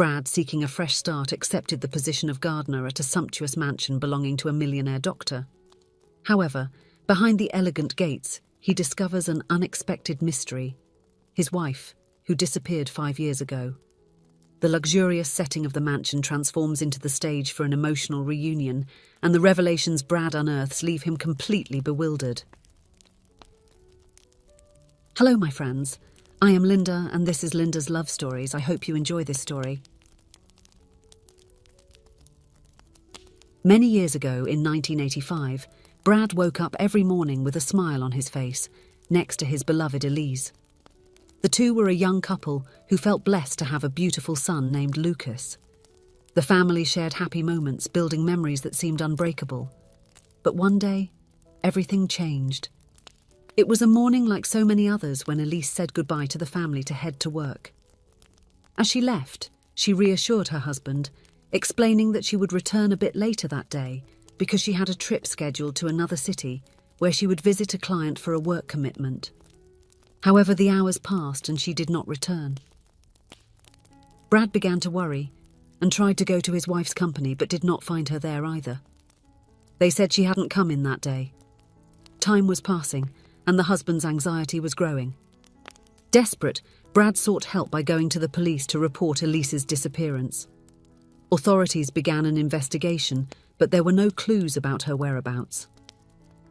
Brad, seeking a fresh start, accepted the position of gardener at a sumptuous mansion belonging to a millionaire doctor. However, behind the elegant gates, he discovers an unexpected mystery: his wife, who disappeared 5 years ago. The luxurious setting of the mansion transforms into the stage for an emotional reunion, and the revelations Brad unearths leave him completely bewildered. Hello, my friends. I am Linda, and this is Linda's Love Stories. I hope you enjoy this story. Many years ago, in 1985, Brad woke up every morning with a smile on his face, next to his beloved Elise. The two were a young couple who felt blessed to have a beautiful son named Lucas. The family shared happy moments, building memories that seemed unbreakable. But one day, everything changed. It was a morning like so many others when Elise said goodbye to the family to head to work. As she left, she reassured her husband, explaining that she would return a bit later that day because she had a trip scheduled to another city where she would visit a client for a work commitment. However, the hours passed and she did not return. Brad began to worry and tried to go to his wife's company but did not find her there either. They said she hadn't come in that day. Time was passing and the husband's anxiety was growing. Desperate, Brad sought help by going to the police to report Elise's disappearance. Authorities began an investigation, but there were no clues about her whereabouts.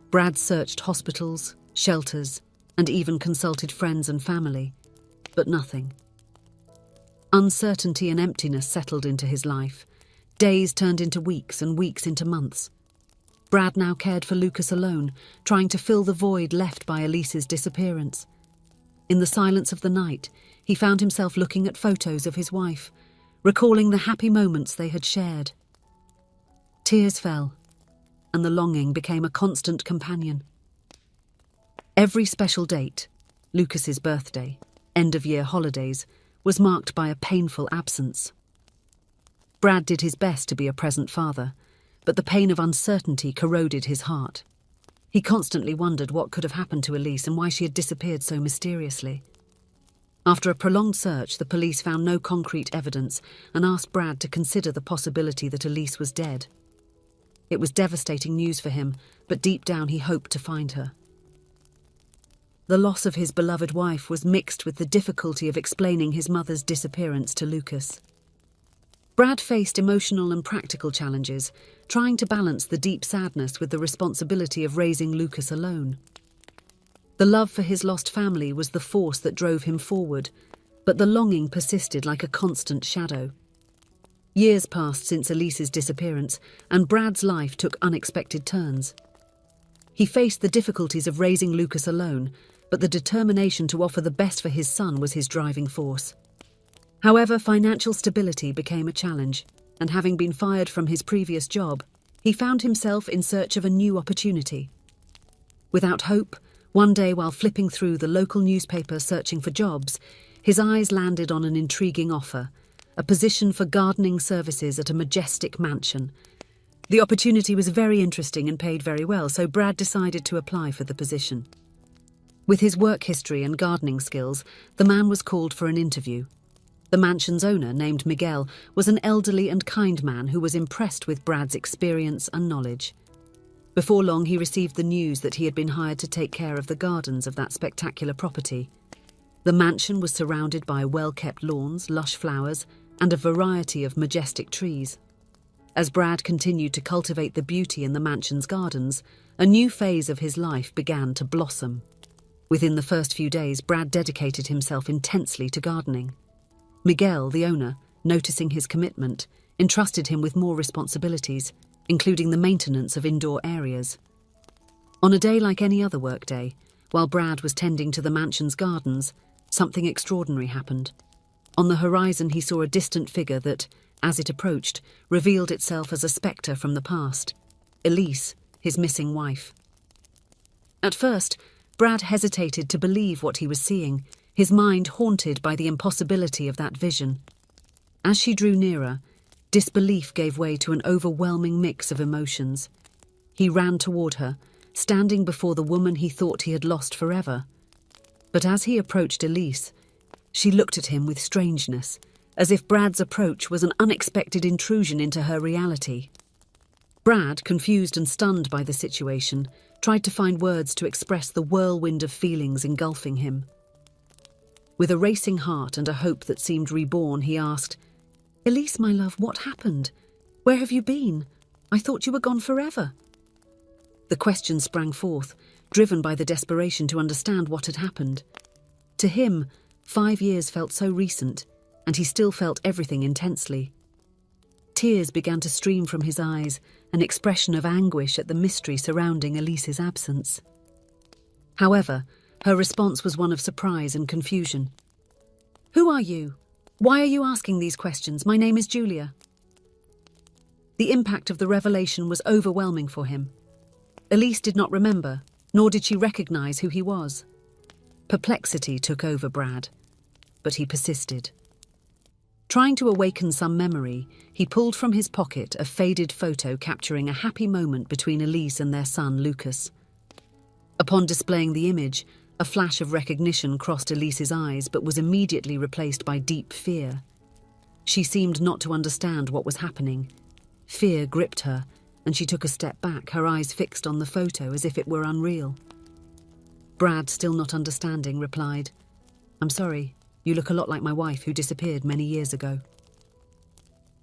Brad searched hospitals, shelters, and even consulted friends and family, but nothing. Uncertainty and emptiness settled into his life. Days turned into weeks and weeks into months. Brad now cared for Lucas alone, trying to fill the void left by Elise's disappearance. In the silence of the night, he found himself looking at photos of his wife, recalling the happy moments they had shared. Tears fell, and the longing became a constant companion. Every special date, Lucas's birthday, end-of-year holidays, was marked by a painful absence. Brad did his best to be a present father, but the pain of uncertainty corroded his heart. He constantly wondered what could have happened to Elise and why she had disappeared so mysteriously. After a prolonged search, the police found no concrete evidence and asked Brad to consider the possibility that Elise was dead. It was devastating news for him, but deep down he hoped to find her. The loss of his beloved wife was mixed with the difficulty of explaining his mother's disappearance to Lucas. Brad faced emotional and practical challenges, trying to balance the deep sadness with the responsibility of raising Lucas alone. The love for his lost family was the force that drove him forward, but the longing persisted like a constant shadow. Years passed since Elise's disappearance, and Brad's life took unexpected turns. He faced the difficulties of raising Lucas alone, but the determination to offer the best for his son was his driving force. However, financial stability became a challenge, and having been fired from his previous job, he found himself in search of a new opportunity. Without hope, one day while flipping through the local newspaper searching for jobs, his eyes landed on an intriguing offer, a position for gardening services at a majestic mansion. The opportunity was very interesting and paid very well, so Brad decided to apply for the position. With his work history and gardening skills, the man was called for an interview. The mansion's owner, named Miguel, was an elderly and kind man who was impressed with Brad's experience and knowledge. Before long, he received the news that he had been hired to take care of the gardens of that spectacular property. The mansion was surrounded by well-kept lawns, lush flowers, and a variety of majestic trees. As Brad continued to cultivate the beauty in the mansion's gardens, a new phase of his life began to blossom. Within the first few days, Brad dedicated himself intensely to gardening. Miguel, the owner, noticing his commitment, entrusted him with more responsibilities, including the maintenance of indoor areas. On a day like any other workday, while Brad was tending to the mansion's gardens, something extraordinary happened. On the horizon, he saw a distant figure that, as it approached, revealed itself as a spectre from the past: Elise, his missing wife. At first, Brad hesitated to believe what he was seeing, his mind haunted by the impossibility of that vision. As she drew nearer, disbelief gave way to an overwhelming mix of emotions. He ran toward her, standing before the woman he thought he had lost forever. But as he approached Elise, she looked at him with strangeness, as if Brad's approach was an unexpected intrusion into her reality. Brad, confused and stunned by the situation, tried to find words to express the whirlwind of feelings engulfing him. With a racing heart and a hope that seemed reborn, he asked, "Elise, my love, what happened? Where have you been? I thought you were gone forever." The question sprang forth, driven by the desperation to understand what had happened. To him, 5 years felt so recent, and he still felt everything intensely. Tears began to stream from his eyes, an expression of anguish at the mystery surrounding Elise's absence. However, her response was one of surprise and confusion. "Who are you? Why are you asking these questions? My name is Julia." The impact of the revelation was overwhelming for him. Elise did not remember, nor did she recognize who he was. Perplexity took over Brad, but he persisted. Trying to awaken some memory, he pulled from his pocket a faded photo capturing a happy moment between Elise and their son, Lucas. Upon displaying the image, a flash of recognition crossed Elise's eyes but was immediately replaced by deep fear. She seemed not to understand what was happening. Fear gripped her, and she took a step back, her eyes fixed on the photo as if it were unreal. Brad, still not understanding, replied, "I'm sorry. You look a lot like my wife who disappeared many years ago."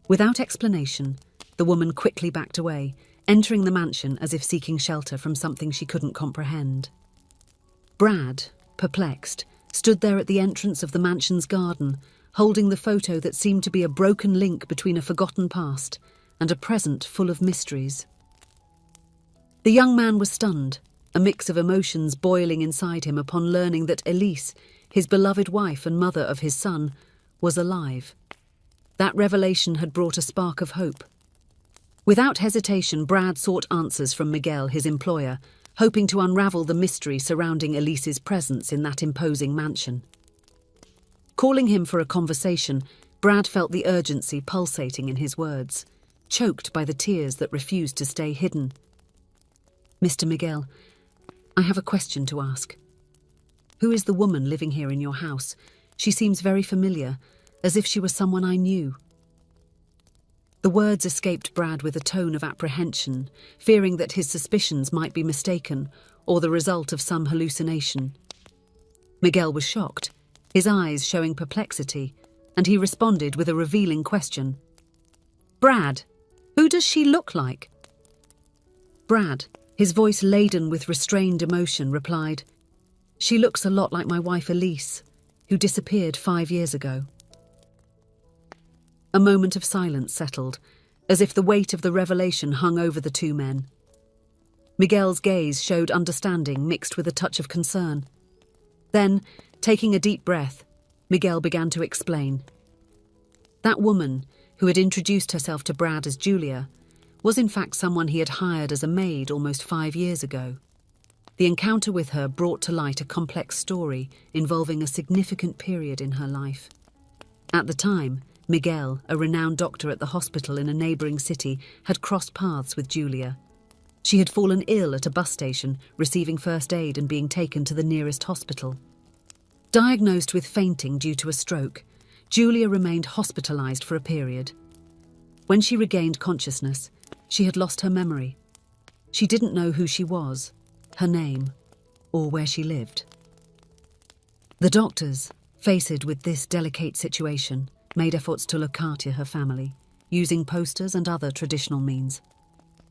Without explanation, the woman quickly backed away, entering the mansion as if seeking shelter from something she couldn't comprehend. Brad, perplexed, stood there at the entrance of the mansion's garden, holding the photo that seemed to be a broken link between a forgotten past and a present full of mysteries. The young man was stunned, a mix of emotions boiling inside him upon learning that Elise, his beloved wife and mother of his son, was alive. That revelation had brought a spark of hope. Without hesitation, Brad sought answers from Miguel, his employer, hoping to unravel the mystery surrounding Elise's presence in that imposing mansion. Calling him for a conversation, Brad felt the urgency pulsating in his words, choked by the tears that refused to stay hidden. "Mr. Miguel, I have a question to ask. Who is the woman living here in your house? She seems very familiar, as if she was someone I knew." The words escaped Brad with a tone of apprehension, fearing that his suspicions might be mistaken or the result of some hallucination. Miguel was shocked, his eyes showing perplexity, and he responded with a revealing question. "Brad, who does she look like?" Brad, his voice laden with restrained emotion, replied, "She looks a lot like my wife Elise, who disappeared 5 years ago." A moment of silence settled, as if the weight of the revelation hung over the two men. Miguel's gaze showed understanding mixed with a touch of concern. Then, taking a deep breath, Miguel began to explain. That woman, who had introduced herself to Brad as Julia, was in fact someone he had hired as a maid almost 5 years ago. The encounter with her brought to light a complex story involving a significant period in her life. At the time, Miguel, a renowned doctor at the hospital in a neighbouring city, had crossed paths with Julia. She had fallen ill at a bus station, receiving first aid and being taken to the nearest hospital. Diagnosed with fainting due to a stroke, Julia remained hospitalised for a period. When she regained consciousness, she had lost her memory. She didn't know who she was, her name, or where she lived. The doctors, faced with this delicate situation, made efforts to locate her family, using posters and other traditional means.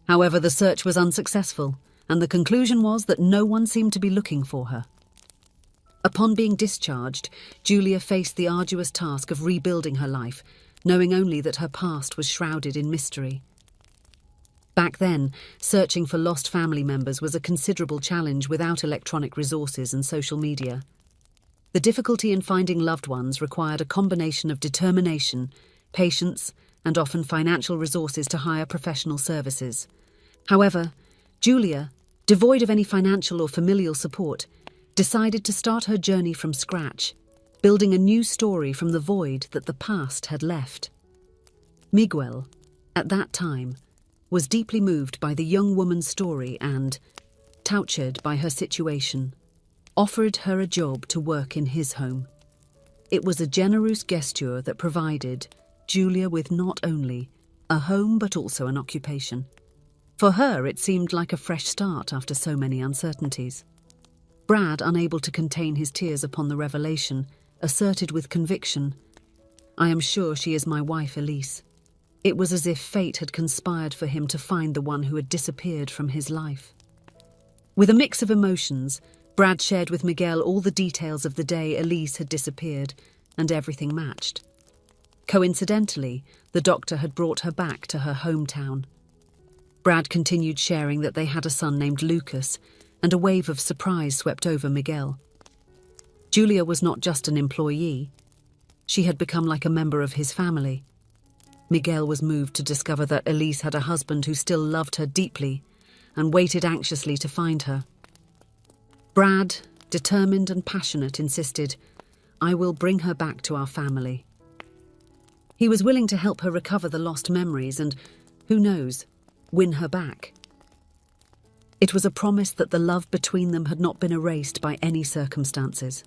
However, the search was unsuccessful, and the conclusion was that no one seemed to be looking for her. Upon being discharged, Julia faced the arduous task of rebuilding her life, knowing only that her past was shrouded in mystery. Back then, searching for lost family members was a considerable challenge without electronic resources and social media. The difficulty in finding loved ones required a combination of determination, patience, and often financial resources to hire professional services. However, Julia, devoid of any financial or familial support, decided to start her journey from scratch, building a new story from the void that the past had left. Miguel, at that time, was deeply moved by the young woman's story and, tortured by her situation, offered her a job to work in his home. It was a generous gesture that provided Julia with not only a home but also an occupation. For her, it seemed like a fresh start after so many uncertainties. Brad, unable to contain his tears upon the revelation, asserted with conviction, "I am sure she is my wife, Elise." It was as if fate had conspired for him to find the one who had disappeared from his life. With a mix of emotions, Brad shared with Miguel all the details of the day Elise had disappeared, and everything matched. Coincidentally, the doctor had brought her back to her hometown. Brad continued sharing that they had a son named Lucas, and a wave of surprise swept over Miguel. Julia was not just an employee. She had become like a member of his family. Miguel was moved to discover that Elise had a husband who still loved her deeply and waited anxiously to find her. Brad, determined and passionate, insisted, "I will bring her back to our family." He was willing to help her recover the lost memories and, who knows, win her back. It was a promise that the love between them had not been erased by any circumstances.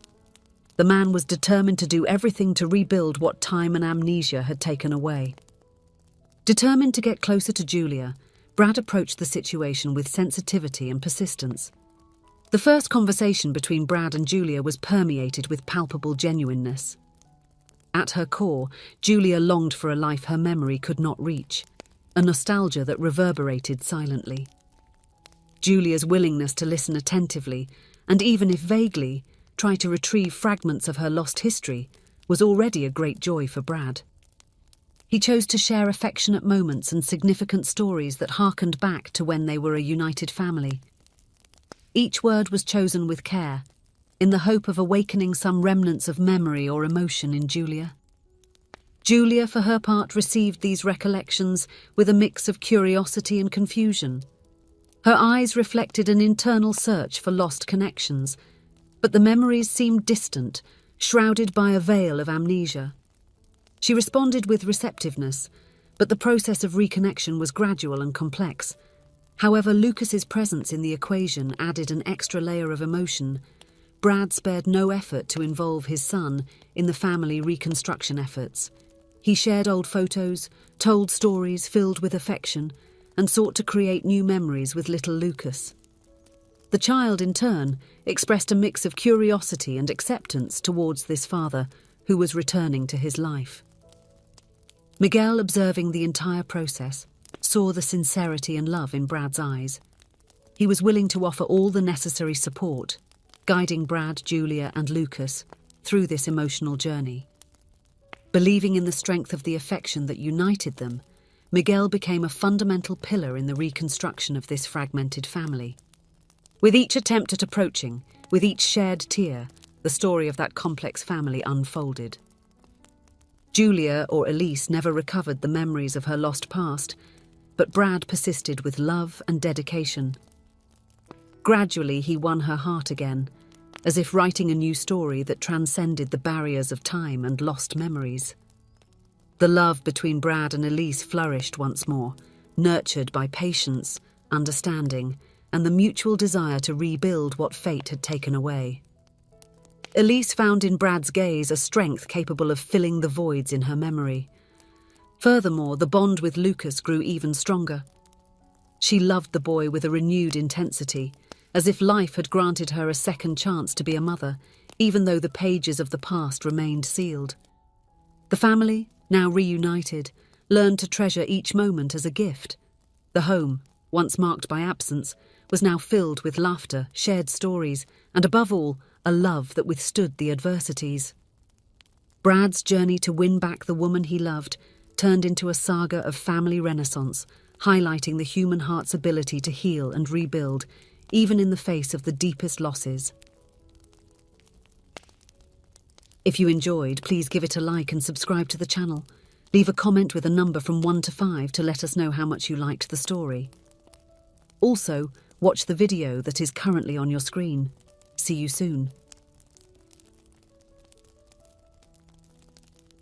The man was determined to do everything to rebuild what time and amnesia had taken away. Determined to get closer to Julia, Brad approached the situation with sensitivity and persistence. The first conversation between Brad and Julia was permeated with palpable genuineness. At her core, Julia longed for a life her memory could not reach, a nostalgia that reverberated silently. Julia's willingness to listen attentively, and even if vaguely, try to retrieve fragments of her lost history, was already a great joy for Brad. He chose to share affectionate moments and significant stories that harkened back to when they were a united family. Each word was chosen with care, in the hope of awakening some remnants of memory or emotion in Julia. Julia, for her part, received these recollections with a mix of curiosity and confusion. Her eyes reflected an internal search for lost connections, but the memories seemed distant, shrouded by a veil of amnesia. She responded with receptiveness, but the process of reconnection was gradual and complex. However, Lucas's presence in the equation added an extra layer of emotion. Brad spared no effort to involve his son in the family reconstruction efforts. He shared old photos, told stories filled with affection, and sought to create new memories with little Lucas. The child, in turn, expressed a mix of curiosity and acceptance towards this father who was returning to his life. Miguel, observing the entire process, saw the sincerity and love in Brad's eyes. He was willing to offer all the necessary support, guiding Brad, Julia, and Lucas through this emotional journey. Believing in the strength of the affection that united them, Miguel became a fundamental pillar in the reconstruction of this fragmented family. With each attempt at approaching, with each shared tear, the story of that complex family unfolded. Julia, or Elise, never recovered the memories of her lost past, but Brad persisted with love and dedication. Gradually, he won her heart again, as if writing a new story that transcended the barriers of time and lost memories. The love between Brad and Elise flourished once more, nurtured by patience, understanding, and the mutual desire to rebuild what fate had taken away. Elise found in Brad's gaze a strength capable of filling the voids in her memory. Furthermore, the bond with Lucas grew even stronger. She loved the boy with a renewed intensity, as if life had granted her a second chance to be a mother, even though the pages of the past remained sealed. The family, now reunited, learned to treasure each moment as a gift. The home, once marked by absence, was now filled with laughter, shared stories, and above all, a love that withstood the adversities. Brad's journey to win back the woman he loved turned into a saga of family renaissance, highlighting the human heart's ability to heal and rebuild, even in the face of the deepest losses. If you enjoyed, please give it a like and subscribe to the channel. Leave a comment with a number from 1 to 5 to let us know how much you liked the story. Also, watch the video that is currently on your screen. See you soon.